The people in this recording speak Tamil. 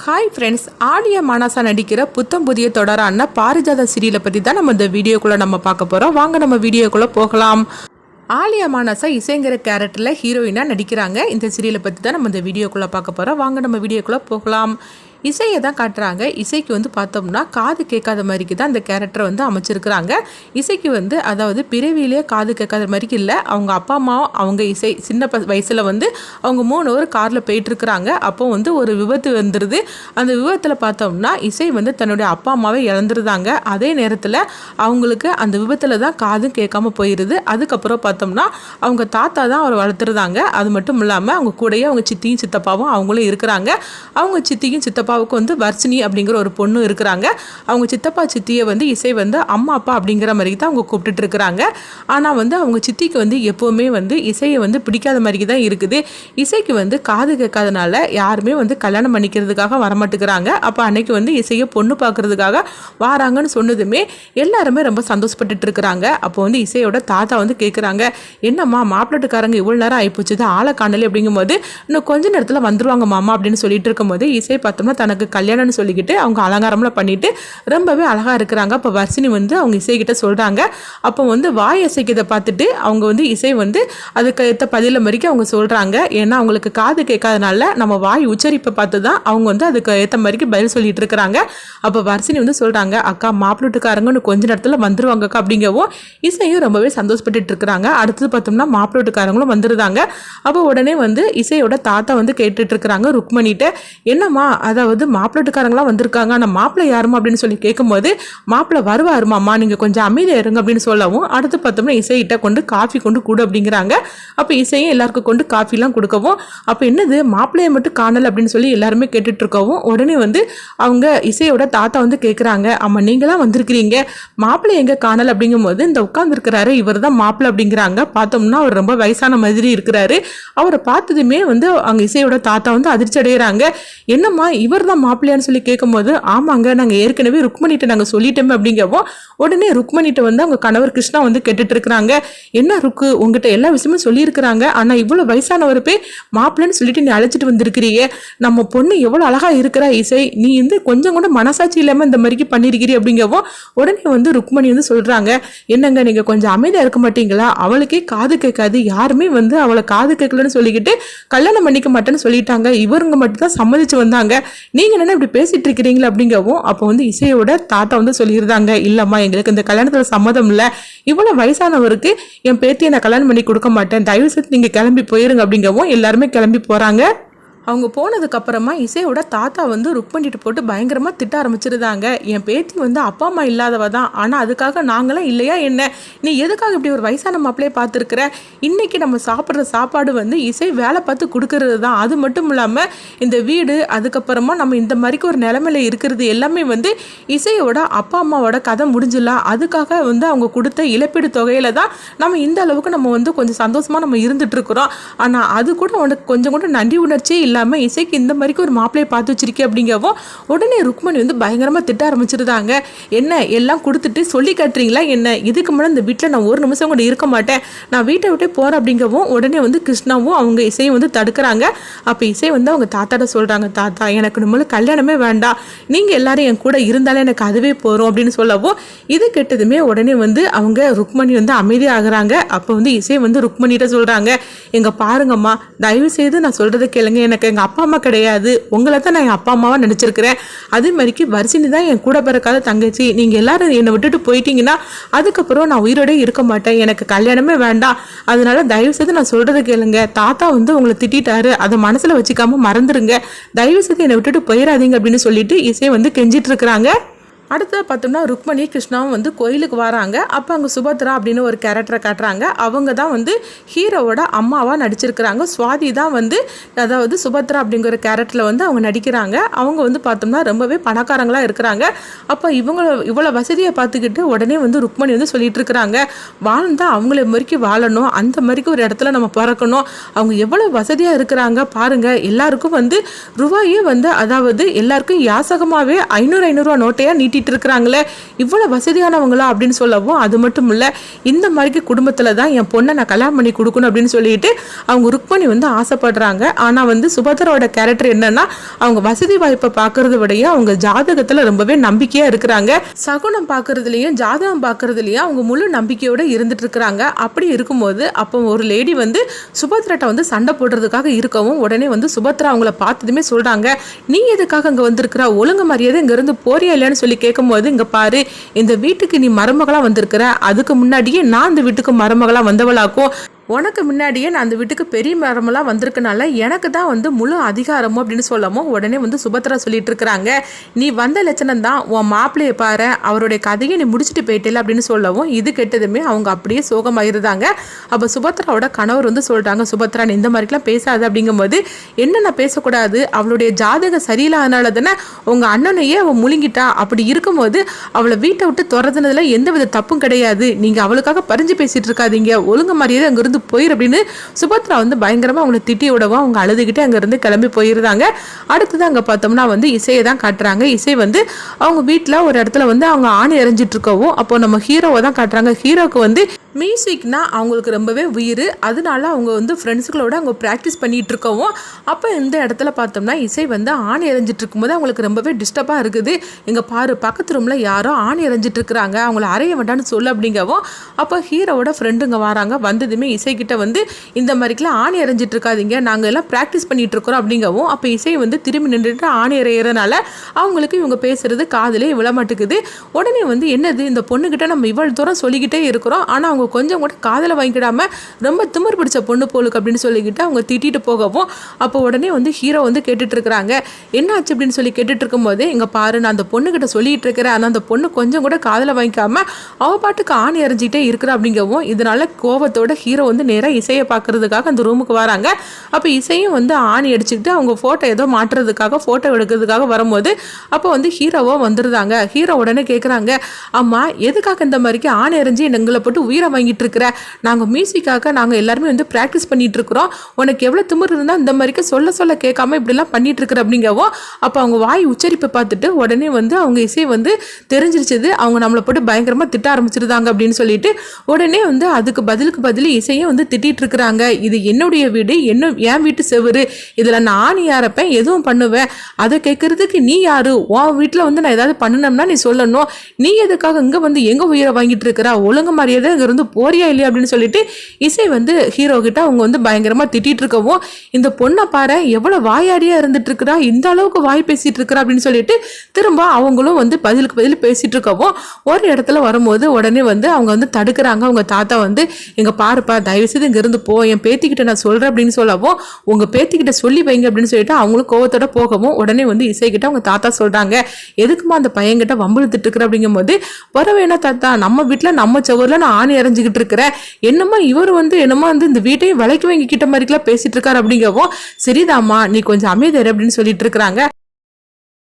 ஹாய் ஃப்ரெண்ட்ஸ், ஆலியா மானசா நடிக்கிற புத்தம் புதிய தொடரான பாரிஜாத சீரியலை பற்றி தான் நம்ம இந்த வீடியோக்குள்ளே நம்ம பார்க்க போகிறோம். வாங்க நம்ம வீடியோக்குள்ளே போகலாம். ஆலியா மானசா இசைங்கிற கேரக்டரில் ஹீரோயினாக நடிக்கிறாங்க. இந்த சீரியலை பற்றி தான் நம்ம இந்த வீடியோக்குள்ளே பார்க்க போகிறோம். வாங்க நம்ம வீடியோக்குள்ளே போகலாம். இசையை தான் காட்டுறாங்க. இசைக்கு பார்த்தோம்னா காது கேட்காத மாதிரிக்கு தான் அந்த கேரக்டரை அமைச்சிருக்கிறாங்க. இசைக்கு அதாவது பிறவியிலே காது கேட்காத மாதிரிக்கு இல்லை. அவங்க அப்பா அம்மாவும் அவங்க இசை சின்ன வயசில் அவங்க 3 ஹவர் காரில் போயிட்டுருக்குறாங்க. அப்போ ஒரு விபத்து வந்துடுது. அந்த விபத்தில் பார்த்தோம்னா இசை தன்னுடைய அப்பா அம்மாவை இழந்துருந்தாங்க. அதே நேரத்தில் அவங்களுக்கு அந்த விபத்தில் தான் காதும் கேட்காம போயிடுது. அதுக்கப்புறம் பார்த்தோம்னா அவங்க தாத்தா தான் அவரை வளர்த்துருந்தாங்க. அது மட்டும் இல்லாமல் அவங்க கூடயே அவங்க சித்தியும் சித்தப்பாவும் அவங்களும் இருக்கிறாங்க. அவங்க சித்தியும் சித்தப்பாவுக்கு வர்ஷினி அப்படிங்கிற ஒரு பொண்ணு இருக்கிறாங்க. அவங்க சித்தப்பா சித்தியை இசை அம்மா அப்பா அப்படிங்கிற மாதிரி தான் அவங்க கூப்பிட்டுட்டு இருக்கிறாங்க. ஆனால் அவங்க சித்திக்கு எப்போவுமே இசையை பிடிக்காத மாதிரி தான் இருக்குது. இசைக்கு காது கேட்காதனால யாருமே கல்யாணம் பண்ணிக்கிறதுக்காக வரமாட்டேங்கிறாங்க. அப்போ அன்னைக்கு இசையை பொண்ணு பார்க்கறதுக்காக வாராங்கன்னு சொன்னதுமே எல்லாருமே ரொம்ப சந்தோஷப்பட்டுட்டு இருக்கிறாங்க. அப்போ இசையோட தாத்தா கேட்குறாங்க, என்னம்மா மாப்பிள்ளட்டுக்காரங்க இவ்வளோ நேரம் ஆகிப்போச்சு, ஆளை காணலை அப்படிங்கும்போது இன்னும் கொஞ்ச நேரத்தில் வந்துருவாங்க மாமா அப்படின்னு சொல்லிட்டு இருக்கும்போது இசை பார்த்தோம்னா தனக்கு கல்யாணம்னு சொல்லிக்கிட்டு அவங்க அலங்காரம்லாம் பண்ணிட்டு ரொம்பவே அழகாக இருக்கிறாங்க. அப்போ வர்ஷினி அவங்க இசைக்கிட்ட சொல்கிறாங்க. அப்போ வாய் இசைக்கிறத பார்த்துட்டு அவங்க இசை அதுக்கு ஏற்ற பதில மாதிரிக்கு அவங்க சொல்கிறாங்க. ஏன்னா அவங்களுக்கு காது கேட்காதனால நம்ம வாய் உச்சரிப்பை பார்த்து தான் அவங்க அதுக்கு ஏற்ற மாதிரிக்கு பதில் சொல்லிட்டு இருக்கிறாங்க. அப்போ வர்ஷினி சொல்கிறாங்க, அக்கா மாப்பிள்ளட்டுக்காரங்க கொஞ்ச நேரத்தில் வந்துருவாங்கக்கா அப்படிங்கவும் இசையும் ரொம்பவே சந்தோஷப்பட்டு இருக்கிறாங்க. அடுத்தது பார்த்தோம்னா மாப்பிள்ளட்டுக்காரங்களும் வந்துருந்தாங்க. அப்போ உடனே இசையோட தாத்தா கேட்டுட்டு இருக்கிறாங்க ருக்மணிட்ட, என்னம்மா அதாவது மாப்பிள்ளட்டுக்காரங்களாம் வந்திருக்காங்க, ஆனால் மாப்பிள்ளை யாருமா அப்படின்னு சொல்லி கேட்கும்போது மாப்பிள்ளை வருவாருமாம்மா, நீங்கள் கொஞ்சம் அமைதியாக இருங்க அப்படின்னு சொல்லவும் அடுத்து பார்த்தோம்னா இசையிட்ட கொண்டு காஃபி கொண்டு கொடு அப்படிங்கிறாங்க. அப்போ இசையும் எல்லாருக்கும் கொண்டு காஃபிலாம் கொடுக்கவும் அப்போ என்னது மாப்பிள்ளையை மட்டும் காணலை அப்படின்னு சொல்லி எல்லாருமே கேட்டுட்டு இருக்கவும் உடனே அவங்க இசையோட தாத்தா கேட்குறாங்க, ஆமாம் நீங்களாம் வந்திருக்கிறீங்க, மாப்பிள்ளை எங்கே காணலை அப்படிங்கும்போது இந்த உட்காந்துருக்கிறாரு இவர் தான் மாப்பிள்ளை அப்படிங்கிறாங்க. பார்த்தோம்னா அவர் ரொம்ப வயசான மாதிரி இருக்கிறாரு. அவரை பார்த்ததுமே அவங்க இசையோட தாத்தா அதிர்ச்சி அடைகிறாங்க. என்னம்மா இவர் தான் மாப்பிள்ளையான்னு சொல்லி கேட்கும்போது ஆமாங்க நாங்கள் ஏற்கனவே ருக்மணிட்ட நாங்கள் சொல்லிட்டோமே அப்படிங்கவும் உடனே ருக்மணிட்ட அவங்க கணவர் கிருஷ்ணா கேட்டுட்டு இருக்கிறாங்க, என்ன ருக்கு உங்ககிட்ட எல்லா விஷயமும் சொல்லியிருக்கிறாங்க, ஆனால் இவ்வளோ வயசானவர் போய் மாப்பிள்ளைன்னு சொல்லிட்டு நீ அழைச்சிட்டு வந்திருக்கிறீங்க, நம்ம பொண்ணு எவ்வளோ அழகா இருக்கிறா இசை, நீ கொஞ்சம் கூட மனசாட்சி இல்லாமல் இந்த மாதிரிக்கு பண்ணியிருக்கிறீ அப்படிங்கவும் உடனே ருக்மணி சொல்றாங்க, என்னங்க நீங்க கொஞ்சம் அமைதியா இருக்க மாட்டீங்களா, அவளுக்கே காது கேட்காது, யாருமே அவளை காது கேட்கலன்னு சொல்லிக்கிட்டு கல்யாணம் பண்ணிக்க மாட்டேன்னு சொல்லிட்டாங்க, இவருங்க மட்டும் தான் சம்மதிச்சு வந்தாங்க, நீங்க என்ன இப்படி பேசிட்டு இருக்கிறீங்களா அப்படிங்கவும் அப்போ இசையோட தாத்தா சொல்லியிருந்தாங்க, இல்லம்மா எங்களுக்கு இந்த கல்யாணத்துல சம்மதம் இல்லை, இவ்வளவு வயசானவருக்கு என் பேத்தியை நான் கல்யாணம் பண்ணி கொடுக்க மாட்டேன், தயவு செய்து நீங்க கிளம்பி போயிருங்க அப்படிங்கவும் எல்லாருமே கிளம்பி போறாங்க. அவங்க போனதுக்கப்புறமா இசையோட தாத்தா ருக்மணிட்டு போட்டு பயங்கரமாக திட்ட ஆரம்பிச்சிருந்தாங்க, என் பேத்தி அப்பா அம்மா இல்லாதவ தான், ஆனால் அதுக்காக நாங்களாம் இல்லையா என்ன, நீ எதுக்காக இப்படி ஒரு வயசான மாப்பிள்ளையே பார்த்துருக்குற, இன்னைக்கு நம்ம சாப்பிட்ற சாப்பாடு இசை வேலை பார்த்து கொடுக்கறது தான், அது மட்டும் இல்லாமல் இந்த வீடு அதுக்கப்புறமா நம்ம இந்த மாதிரிக்கு ஒரு நிலைமையில இருக்கிறது எல்லாமே இசையோட அப்பா அம்மாவோட கதை முடிஞ்சிடலாம், அதுக்காக அவங்க கொடுத்த இழப்பீடு தொகையில தான் நம்ம இந்த அளவுக்கு நம்ம கொஞ்சம் சந்தோஷமாக நம்ம இருந்துட்டு இருக்கிறோம், ஆனால் அது கூட உனக்கு கொஞ்சம் கூட நன்றி உணர்ச்சியே இல்லை இசைக்கு இந்த மாதிரி ஒரு மாப்பிள்ளையை பார்த்து வச்சிருக்கே அப்படிங்கவோ உடனே ருக்மணி பயங்கரமா திட்ட ஆரம்பிச்சிருந்தாங்க, என்ன எல்லாம் கொடுத்துட்டு சொல்லி காட்டுறீங்களா என்ன, இதுக்கு முன்னாடி இந்த வீட்டில் நான் ஒரு நிமிஷம் கூட இருக்க மாட்டேன், நான் வீட்டை விட்டே போறேன் அப்படிங்கவும் உடனே கிருஷ்ணாவும் அவங்க இசையும் தடுக்கிறாங்க. அப்போ இசை அவங்க தாத்தாட்ட சொல்றாங்க, தாத்தா எனக்கு நம்மளுக்கு கல்யாணமே வேண்டாம், நீங்க எல்லாரும் என் கூட இருந்தாலே எனக்கு அதுவே போறோம் அப்படின்னு சொல்லவும் இது கெட்டதுமே உடனே அவங்க ருக்மணி அமைதியாகிறாங்க. அப்போ இசை ருக்மணிட்ட சொல்றாங்க, எங்க பாருங்கம்மா தயவு செய்து நான் சொல்றதை கேளுங்க, எனக்கு எங்கள் அப்பா அம்மா கிடையாது, உங்களை தான் நான் என் அப்பா அம்மாவாக நினச்சிருக்கிறேன், அதே மாதிரிக்கு வர்ஷினி தான் என் கூட பிறக்காத தங்கச்சி, நீங்கள் எல்லாரும் என்னை விட்டுட்டு போயிட்டீங்கன்னா அதுக்கப்புறம் நான் உயிரோட இருக்க மாட்டேன், எனக்கு கல்யாணமே வேண்டாம், அதனால தயவு செய்து நான் சொல்கிறத கேளுங்க, தாத்தா உங்களை திட்டாரு, அதை மனசில் வச்சுக்காம மறந்துடுங்க, தயவு செய்து என்னை விட்டுட்டு போயிடாதீங்க அப்படின்னு சொல்லிட்டு இசை கெஞ்சிட்டு இருக்கிறாங்க. அடுத்து பார்த்தோம்னா ருக்மணி கிருஷ்ணாவும் கோயிலுக்கு வராங்க. அப்போ அங்கே சுபத்ரா அப்படின்னு ஒரு கேரக்டரை காட்டுறாங்க. அவங்க தான் ஹீரோவோட அம்மாவாக நடிச்சிருக்கிறாங்க. சுவாதி தான் அதாவது சுபத்ரா அப்படிங்கிற கேரக்டரில் அவங்க நடிக்கிறாங்க. அவங்க பார்த்தோம்னா ரொம்பவே பணக்காரங்களாக இருக்கிறாங்க. அப்போ இவ்வளோ வசதியை பார்த்துக்கிட்டு உடனே ருக்மணி சொல்லிட்டு இருக்கிறாங்க, வாழ்ந்தா அவங்கள மாதிரிக்கு வாழணும், அந்த மாதிரிக்கு ஒரு இடத்துல நம்ம பிறக்கணும், அவங்க எவ்வளோ வசதியாக இருக்கிறாங்க பாருங்க, எல்லாருக்கும் ரூபாயே அதாவது எல்லாருக்கும் யாசகமாகவே 500 நோட்டையாக நீட்டி திட்டிட்டு இருக்கிறாங்களே, இவ்வளோ வசதியானவங்களா அப்படின்னு சொல்லவும், அது மட்டும் இல்லை இந்த மாதிரி குடும்பத்தில் தான் என் பொண்ணை நான் கல்யாணம் பண்ணி கொடுக்கணும் அப்படின்னு சொல்லிட்டு அவங்க ருக்மணி வந்து ஆசைப்படுறாங்க. ஆனால் வந்து சுபத்ராவோட கேரக்டர் என்னன்னா, அவங்க வசதி வாய்ப்பை பார்க்கறத விடையும் அவங்க ஜாதகத்தில் ரொம்பவே நம்பிக்கையாக இருக்கிறாங்க. சகுனம் பார்க்கறதுலையும் ஜாதகம் பார்க்கறதுலையும் அவங்க முழு நம்பிக்கையோடு இருந்துட்டு இருக்கிறாங்க. அப்படி இருக்கும்போது அப்போ ஒரு லேடி வந்து சுபத்ராட்ட வந்து சண்டை போடுறதுக்காக இருக்கவும், உடனே வந்து சுபத்ரா அவங்கள பார்த்ததுமே சொல்கிறாங்க, நீ எதுக்காக அங்கே வந்திருக்கிற, ஒழுங்கு மரியாதை இங்கேருந்து போறியா இல்லையான்னு சொல்லி கேட்கும்போது, இங்கே பாரு இந்த வீட்டுக்கு நீ மருமகளாக வந்திருக்கிற, அதுக்கு முன்னாடியே நான் இந்த வீட்டுக்கு மருமகளாக வந்தவளாக்கும், உனக்கு முன்னாடியே நான் அந்த வீட்டுக்கு பெரிய மரமெல்லாம் வந்திருக்கனால எனக்கு தான் வந்து முழு அதிகாரமும் அப்படின்னு சொல்லவும், உடனே வந்து சுபத்ரா சொல்லிட்டு இருக்கிறாங்க, நீ வந்த லட்சணம் தான், உன் மாப்பிள்ளையை பாரு, அவருடைய கதையை நீ முடிச்சுட்டு போயிட்டே அப்படின்னு சொல்லவும், இது கெட்டதுமே அவங்க அப்படியே சோகமாயிருந்தாங்க. அப்போ சுபத்ராவோட கணவர் வந்து சொல்லிட்டாங்க, சுபத்ரா நீ இந்த மாதிரிலாம் பேசாது அப்படிங்கும்போது, என்ன நான் பேசக்கூடாது, அவளுடைய ஜாதகம் சரியில்லாதனால தானே உங்கள் அண்ணனையே அவள் முழுங்கிட்டா, அப்படி இருக்கும்போது அவளை வீட்டை விட்டு துறதுனதுல எந்த வித தப்பும் கிடையாது, நீங்கள் அவளுக்காக பறிஞ்சு பேசிட்டு இருக்காதீங்க, ஒழுங்கு மாதிரியே அங்கிருந்து போயிரு அப்படின்னு சுபத்ரா வந்து பயங்கரமா அவங்களை திட்டி விடவும் அவங்க அழுதுகிட்டே அங்கிருந்து கிளம்பி போயிருந்தாங்க. அடுத்தது அங்க பார்த்தோம்னா வந்து இசையை தான் காட்டுறாங்க. இசை வந்து அவங்க வீட்டில் ஒரு இடத்துல வந்து அவங்க ஆணி எறிஞ்சிட்டு இருக்கவும், அப்போ நம்ம ஹீரோவை தான் காட்டுறாங்க. ஹீரோக்கு வந்து மியூசிக்னா அவங்களுக்கு ரொம்பவே உயிர், அதனால அவங்க வந்து ஃப்ரெண்ட்ஸுகளோட அவங்க ப்ராக்டிஸ் பண்ணிகிட்டு இருக்கவும், அப்போ இந்த இடத்துல பார்த்தோம்னா இசை வந்து ஆணி எறிஞ்சிட்டு இருக்கும்போது அவங்களுக்கு ரொம்பவே டிஸ்டர்பாக இருக்குது. இங்கே பாரு பக்கத்து ரூமில் யாரோ ஆணி எறிஞ்சிட்டு இருக்கிறாங்க, அவங்கள அறைய வேண்டான்னு சொல்லு அப்படிங்கவும், அப்போ ஹீரோவோட ஃப்ரெண்டுங்க வராங்க. வந்ததுமே இசைக்கிட்ட வந்து இந்த மாதிரிக்கெலாம் ஆணி எறிஞ்சிட்டு இருக்காதீங்க, நாங்கள் எல்லாம் ப்ராக்டிஸ் பண்ணிகிட்டு இருக்கிறோம் அப்படிங்கவும், அப்போ இசை வந்து திரும்பி நின்றுட்டு ஆணி எறியறதுனால அவங்களுக்கு இவங்க பேசுறது காதிலே விழமாட்டுக்குது. உடனே வந்து என்னது இந்த பொண்ணுக்கிட்ட நம்ம இவ்வளவு தூரம் சொல்லிக்கிட்டே இருக்கிறோம், ஆனால் அவங்க கொஞ்சம் கூட காதில் வாங்கிக்கிடாம ரொம்ப திமிர் பிடிச்ச பொண்ணு போலுக்கு அப்படின்னு சொல்லிக்கிட்டு அவங்க திட்டிட்டு போகவும், அப்போ உடனே வந்து ஹீரோ வந்து கேட்டுட்டு இருக்கிறாங்க, என்ன ஆச்சு அப்படின்னு சொல்லி கேட்டுட்டு இருக்கும்போது, இங்கே பாரு நான் அந்த பொண்ணுக்கிட்ட சொல்லிட்டு இருக்கிறேன், ஆனால் அந்த பொண்ணு கொஞ்சம் கூட காதில் வாங்கிக்காம அவ பாட்டுக்கு ஆணி எறிஞ்சிக்கிட்டே இருக்கிற அப்படிங்கவும், இதனால கோபத்தோட ஹீரோ வந்து நேராக இசையை பார்க்கறதுக்காக அந்த ரூமுக்கு வராங்க. அப்போ இசையும் வந்து ஆணி அடிச்சுக்கிட்டு அவங்க ஃபோட்டோ ஏதோ மாட்டுறதுக்காக ஃபோட்டோ எடுக்கிறதுக்காக வரும்போது, அப்போ வந்து ஹீரோவோ வந்துருந்தாங்க. ஹீரோ உடனே கேட்குறாங்க, அம்மா எதுக்காக இந்த மாதிரிக்கு ஆணி எறிஞ்சி எங்களை போட்டு உயிரை வாங்கிட்டு இருக்கிற, நாங்கள் மியூசிக்காக நாங்கள் எல்லாருமே வந்து ப்ராக்டிஸ் பண்ணிட்டு இருக்கிறோம், உனக்கு எவ்வளோ திமிர் இருந்தால் இந்த மாதிரிக்கு சொல்ல கேட்காம இப்படிலாம் பண்ணிட்டு இருக்கிற அப்படிங்கவும், அப்போ அவங்க வாய் உச்சரிப்பை பார்த்துட்டு உடனே வந்து அவங்க இசை வந்து தெரிஞ்சிருச்சது, அவங்க நம்மளை போட்டு பயங்கரமாக திட்ட ஆரம்பிச்சிருந்தாங்க அப்படின்னு சொல்லிட்டு உடனே வந்து அதுக்கு பதில் இசையை வந்து திட்டிட்டு இருக்கிறாங்க. இது என்னுடைய வீடு, என் வீட்டு செவுரு, இதில் நான் ஆணி யாரப்பேன் எதுவும் பண்ணுவேன், அதை கேட்கறதுக்கு நீ யாரு, உன் வீட்டில் வந்து நான் ஏதாவது பண்ணணும்னா நீ சொல்லணும், நீ எதுக்காக இங்கே வந்து எங்கே உயிரை வாங்கிட்டு இருக்கிறா, ஒழுங்கு மரியாதை இங்கே இருந்து போறியா இல்லையா அப்படின்னு சொல்லிட்டு இசை வந்து ஹீரோ கிட்ட அவங்க வந்து பயங்கரமாக திட்டிட்டு இருக்கவும், இந்த பொண்ணை பாரு எவ்வளோ வாயாடியாக இருந்துட்டு இருக்கிறா, இந்த அளவுக்கு வாய் பேசிட்டு இருக்கிறா அப்படின்னு சொல்லிட்டு திரும்ப அவங்களும் வந்து பதிலுக்கு பதில் பேசிட்டு இருக்கவும், ஒரு இடத்துல வரும்போது உடனே வந்து அவங்க வந்து தடுக்கிறாங்க. அவங்க தாத்தா வந்து எங்க பாருப்பா தயவுசெய்து இங்க இருந்து போ, என் பேத்திக்கிட்ட நான் சொல்றேன் அப்படின்னு சொல்லவும், உங்க பேத்திக்கிட்ட சொல்லி வைங்க அப்படின்னு சொல்லிட்டு அவங்களும் கோவத்தோட போகவும், உடனே வந்து இசை கிட்ட அவங்க தாத்தா சொல்றாங்க, எதுக்குமா அந்த பையன்கிட்ட வம்பிழுத்துட்டு இருக்கிற அப்படிங்கும்போது, வரவேணா தாத்தா நம்ம வீட்டில் நம்ம செவரில் நான் ஆணி அரைஞ்சிக்கிட்டு இருக்கிறேன், என்னமா இவர் வந்து என்னமா வந்து இந்த வீட்டையும் விலைக்கு வாங்கிக்கிட்ட மாதிரிக்கெல்லாம் பேசிட்டு இருக்காரு அப்படிங்கவும், சரிதாம்மா நீ கொஞ்சம் அமைதியாரு அப்படின்னு சொல்லிட்டு இருக்கிறாங்க.